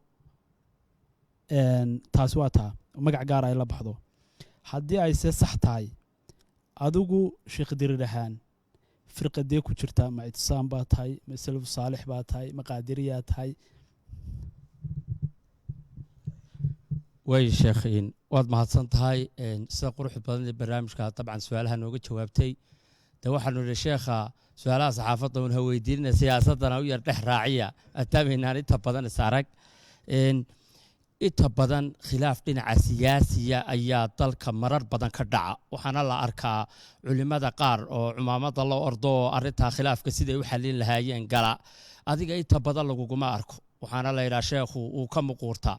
taasi waa taa, magac gaara ay la baxdo. haddii ay se sax tahay, adigu sheekh dirir ahaan firqadee ku jirtaa? ma ictisaam baa tahay, ma salaf saalix baa tahay, ma qaadiriyaa tahay? way sheekhiin waad mahadsan tahay sida quruxda badan ee barnaamijka dabcan su-aalaha nooga jawaabtay. de waxaanu idhi sheekha su-aalaha saxaafadda un ha weydiinina siyaasaddana u yar dhex raaciya ataabaynaan inta badan is arag. inta badan khilaaf dhinaca siyaasiya ayaa dalka marar badan ka dhaca, waxaana la arkaa culimada qaar oo cumaamada loo ordo oo arrintaa khilaafka siday u xallin lahaayeen gala. adiga inta badan laguguma arko, waxaana la yidhaha sheekhu uu ka muquurtaa.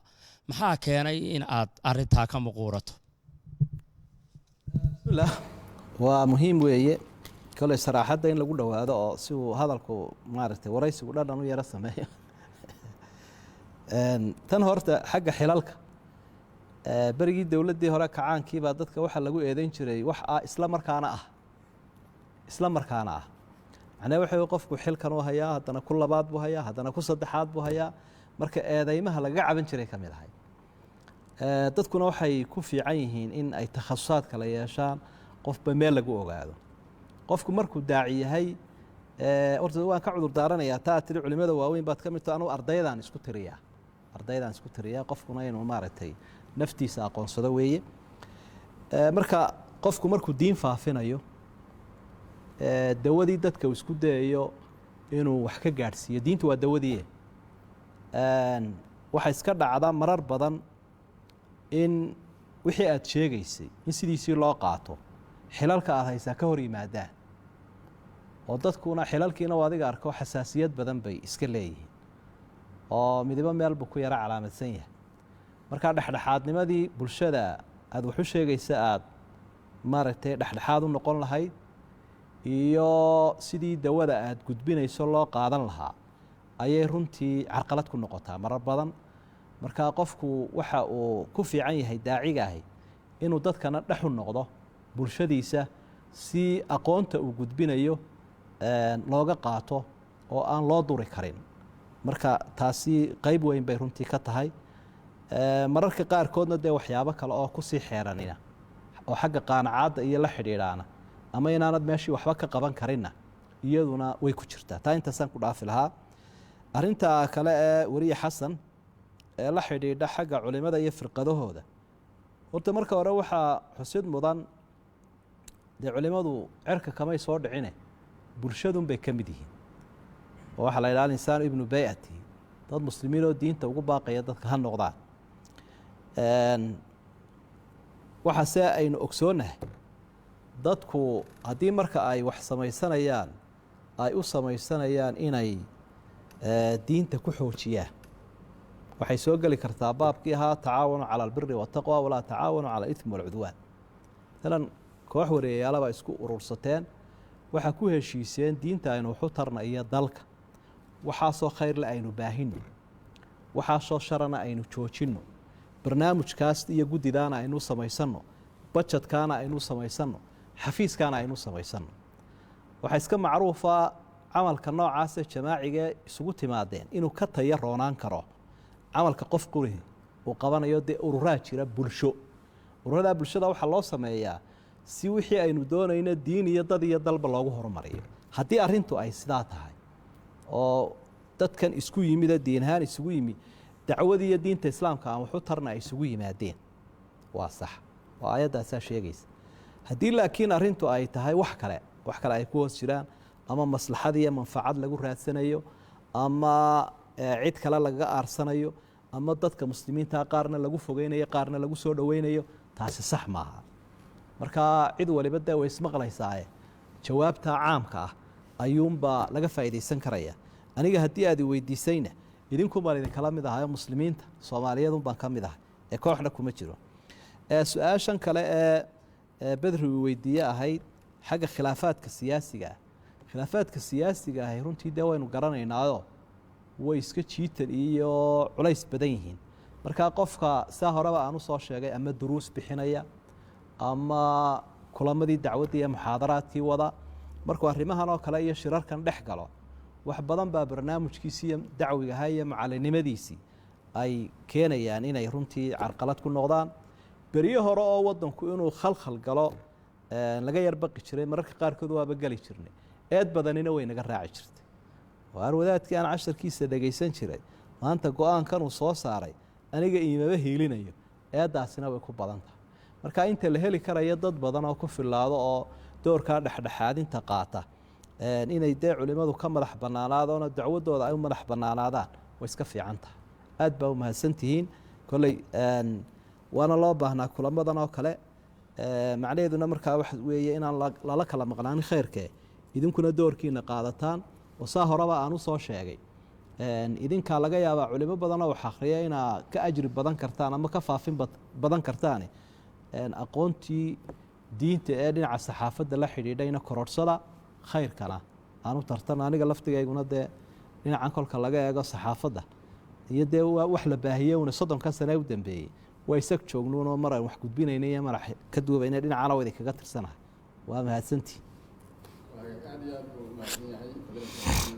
maxaa keenay in aad arrintaa ka muquurato? bismillah, waa muhiim weeye kole saraaxadda in lagu dhowaado oo si uu hadalku maaragtay waraysigu dhadhan u yaro sameeyo. tan horta xagga xilalka berigii dowladdii hore kacaankii baa dadka waxaa lagu eedayn jiray wax isla markaana ah macnaa waxa qofku xilkan u hayaa, haddana ku labaad buu hayaa, haddana ku saddexaad buu hayaa. marka eedeymaha lagaga caban jiray ka mid ahay. dadkuna waxay ku fiican yihiin in ay takhasusaad kala yeeshaan, qofba meel lagu ogaado. qofku markuu daaci yahay horta waan ka cudur daaranayaa taa tiri culimada waaweyn baad ka mid tahay, anugu ardaydaan isku tiriyaa qofkuna inuu maaragtay naftiisa aqoonsado weeye. marka qofku markuu diin faafinayo dawadii dadka uu isku dayayo inuu wax ka gaadhsiiyo, diintu waa dawadii. waxaa iska dhacda marar badan in wixii aad sheegaysay in sidiisii loo qaato, xilalka aad haysaa ka hor yimaadaan, oo dadkuna xilalkiina adiga arko xasaasiyad badan bay iska leeyihiin oo midibo meel buu ku yaro calaamadsan yahay. markaa dhexdhexaadnimadii bulshada aad wax u sheegaysa aad maaragtay dhexdhexaad u noqon lahayd, iyo sidii dawada aad gudbinayso loo qaadan lahaa ayay runtii carqalad ku noqotaa marar badan. markaa qofku waxa uu ku fiican yahay daaciga ahi inuu dadkana dhex u noqdo bulshadiisa, si aqoonta uu gudbinayo looga qaato oo aan loo duri karin. marka taasi qayb weyn bay runtii ka tahay. mararka qaarkoodna dee waxyaabo kale oo kusii xeeranina oo xagga qaanacaadda iyo la xidhiidhaana, ama inaanad meeshii waxba ka qaban karinna iyaduna way ku jirtaa. taa intaasaan ku dhaafi lahaa. arrinta kale ee weriye xasan ee la xidhiidha xagga culimada iyo firqadahooda, horta marka hore waxaa xusid mudan dee culimadu cerka kamay soo dhicine bulshadun bay ka mid yihiin. oo waxaa la yidhaha insaanu ibnu bayati, dad muslimiin oo diinta ugu baaqaya dadka ha noqdaan. waxaase aynu ogsoonahay dadku haddii marka ay wax samaysanayaan ay u samaysanayaan inay diinta ku xoojiyaan, waxay soo geli kartaa baabkii ahaa tacaawanu cala albiri waataqwa walaa tacaawanu cala alitmi walcudwaan. maalan koox wareeyaalaba isku urursateen, waxaa ku heshiiseen diinta aynu waxu tarna iyo dalka, waxaasoo khayrle aynu baahino, waxaasoo sharana aynu joojinno, barnaamijkaas iyo guddidaana aynu samaysanno, bajadkaana aynu samaysanno, xafiiskaana aynu samaysanno. waxaa iska macruufa camalka noocaasee jamaacigae isugu timaadeen inuu ka taya roonaan karo camalka qof qurihi uu qabanayo. dee ururaa jira bulsho, ururadaa bulshada waxaa loo sameeyaa si wixii aynu doonayno diin iyo dad iyo dalba loogu horumariyo. haddii arrintu ay sidaa tahay oo dadkan isku yimida diin ahaan isugu yimi dacwadii iyo diinta islaamka aan waxu tarna ay isugu yimaadeen, waa sax oo aayaddaasaa sheegaysa. haddii laakiin arrintu ay tahay wax kale ay ku hoos jiraan, ama maslaxad iyo manfacad lagu raadsanayo, ama cid kale lagaga aarsanayo, ama dadka muslimiinta qaarna lagu fogeynayo qaarna lagu soo dhoweynayo, taasi sax maaha. markaa cid waliba dee way ismaqlaysaaye jawaabta caamka ah ayuunbaa laga faa'iidaysan karaya. aniga haddii aad i weydiisayna idinku baan idinkala mid ahayo muslimiinta soomaaliyeedun baan ka mid ahay ee kooxna kuma jiro. su-aashan kale ee bedri uu weydiiye ahayd xagga khilaafaadka siyaasiga ah, khilaafaadka siyaasiga ahay runtii dee waynu garanaynaayoo way iska jiitan iyo culays badan yihiin markaa qofka saa horeba aan u soo sheegay ama duruus bixinaya ama kulamadii dacwadda iyo muxaadaraadkii wada markuu arrimahan oo kale iyo shirarkan dhex galo wax badan baa barnaamijkiisii iyo dacwigaha iyo macalinimadiisii ay keenayaan inay runtii carqalad ku noqdaan beryo hore oo waddanku inuu khalkhal galo laga yar baqi jiray mararka qaarkood waaba geli jirnay eed badanina way naga raaci jirtay waar wadaadkii aan casharkiisa dhegaysan jiray maanta go-aankan uu soo saaray aniga iimaba hiilinayo eeddaasina way ku badan tahay marka inta la heli karayo dad badan oo ku filaado oo doorkaa dhexdhexaadinta qaata inay dee culimmadu ka madax bannaanaadoono dacwaddooda ay u madax bannaanaadaan way iska fiican tahay aad baa u mahadsantihiin kolley waana loo baahnaa kulamadan oo kale macnaheeduna markaa waxa weeye inaan lala kala maqnaanin khayrkee idinkuna doorkiina qaadataan oo saa horeba aan u soo sheegay idinkaa laga yaabaa culimo badanoo wax akhriya inaa ka ajri badan kartaan ama ka faafin badan kartaane aqoontii diinta ee dhinaca saxaafadda la xidhiidhayna kororhsada khayrkana aan u tartan aniga laftigayguna dee dhinacan kolka laga eego saxaafadda iyo dee wax la baahiyey una 30 sane u dambeeyey waa isag joognuunoo mar aan wax gudbinayna iyo marax ka duubayna dhinacana wada kaga tirsanahay waa mahadsantii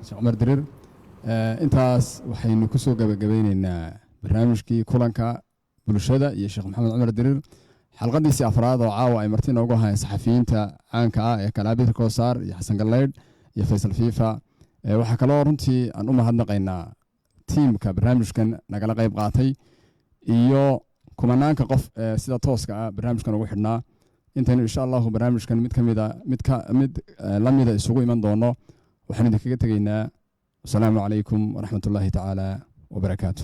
Sheekh Umar Dirir intaas waxaynu ku soo gabagabeynaynaa barnaamijkii kulanka bulshada iyo Sheekh Maxamed Umar Dirir xalqadiisii afraad oo caawa ay marti noogu hayeen saxafiyiinta caanka ah ee Kalaabir Koosaar iyo Xasan Galeyd iyo Faysal Fifa waxaa kaloo runtii aan u mahadnaqaynaa tiimka barnaamijkan nagala qayb qaatay iyo kumanaanka qof sida tooska ah barnaamijkan ugu xidhnaa intaynu insha allahu barnaamijkan mid lamida isugu iman doono waxaan idinkaga tegaynaa asalaamu calaykum waraxmatullaahi tacaala wabarakaatu